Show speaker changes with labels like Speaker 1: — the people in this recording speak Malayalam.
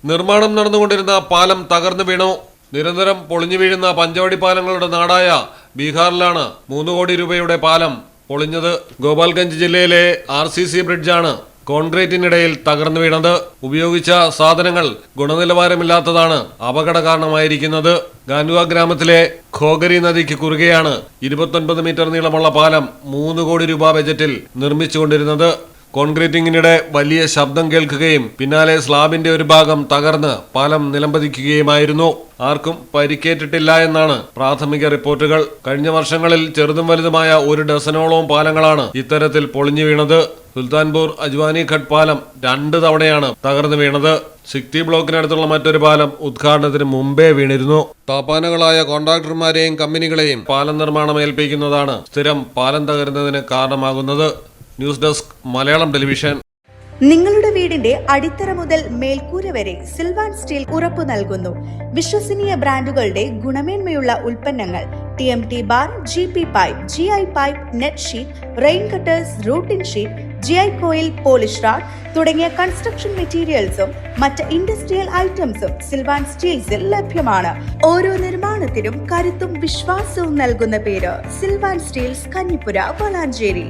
Speaker 1: നിർമ്മാണം നടന്നുകൊണ്ടിരുന്ന പാലം തകർന്നു വീണു. നിരന്തരം പൊളിഞ്ഞു വീഴുന്ന പഞ്ചവടി പാലങ്ങളുടെ നാടായ ബീഹാറിലാണ് 3 കോടി രൂപയുടെ പാലം പൊളിഞ്ഞത്. ഗോപാൽഗഞ്ച് ജില്ലയിലെ RCC ബ്രിഡ്ജാണ് കോൺക്രീറ്റിനിടയിൽ തകർന്നു വീണത്. ഉപയോഗിച്ച സാധനങ്ങൾ ഗുണനിലവാരമില്ലാത്തതാണ് അപകട കാരണമായിരിക്കുന്നത്. ഗാൻഡുവ ഗ്രാമത്തിലെ ഖോഗരി നദിക്ക് കുറുകെയാണ് 29 മീറ്റർ നീളമുള്ള പാലം 3 കോടി രൂപ ബജറ്റിൽ നിർമ്മിച്ചുകൊണ്ടിരുന്നത്. കോൺക്രീറ്റിംഗിനിടെ വലിയ ശബ്ദം കേൾക്കുകയും പിന്നാലെ സ്ലാബിന്റെ ഒരു ഭാഗം തകർന്ന് പാലം നിലംപതിക്കുകയുമായിരുന്നു. ആർക്കും പരിക്കേറ്റിട്ടില്ല എന്നാണ് പ്രാഥമിക റിപ്പോർട്ടുകൾ. കഴിഞ്ഞ വർഷങ്ങളിൽ ചെറുതും വലുതുമായ 1 ഡസനോളം പാലങ്ങളാണ് ഇത്തരത്തിൽ പൊളിഞ്ഞു വീണത്. സുൽത്താൻപൂർ അജ്വാനി ഘട്ട് പാലം 2 തവണയാണ് തകർന്നു വീണത്. സിക്തി ബ്ലോക്കിനടുത്തുള്ള മറ്റൊരു പാലം ഉദ്ഘാടനത്തിന് മുമ്പേ വീണിരുന്നു. താപ്പാനകളായ കോൺട്രാക്ടർമാരെയും കമ്പനികളെയും പാലം നിർമ്മാണം ഏൽപ്പിക്കുന്നതാണ് സ്ഥിരം പാലം തകരുന്നതിന് കാരണമാകുന്നത്. News desk Malayalam television.
Speaker 2: നിങ്ങളുടെ വീടിന്റെ അടിത്തറ മുതൽ മേൽക്കൂര വരെ സിൽവാൻ സ്റ്റീൽ ഉറപ്പു നൽകുന്നു. വിശ്വസനീയ ബ്രാൻഡുകളുടെ ഗുണമേന്മയുള്ള ഉൽപ്പന്നങ്ങൾ TMT bar, GP pipe, GI pipe, net sheet, rain cutters, routing sheet, GI coil, polish RAD തുടങ്ങിയ കൺസ്ട്രക്ഷൻ മെറ്റീരിയൽസും മറ്റ് ഇൻഡസ്ട്രിയൽ ഐറ്റംസും സിൽവാൻ സ്റ്റീൽസിൽ ലഭ്യമാണ്. ഓരോ നിർമ്മാണത്തിനും കരുത്തും വിശ്വാസവും നൽകുന്ന പേര് സിൽവാൻ സ്റ്റീൽസ്, കഞ്ഞിപ്പുര, വളാഞ്ചേരി.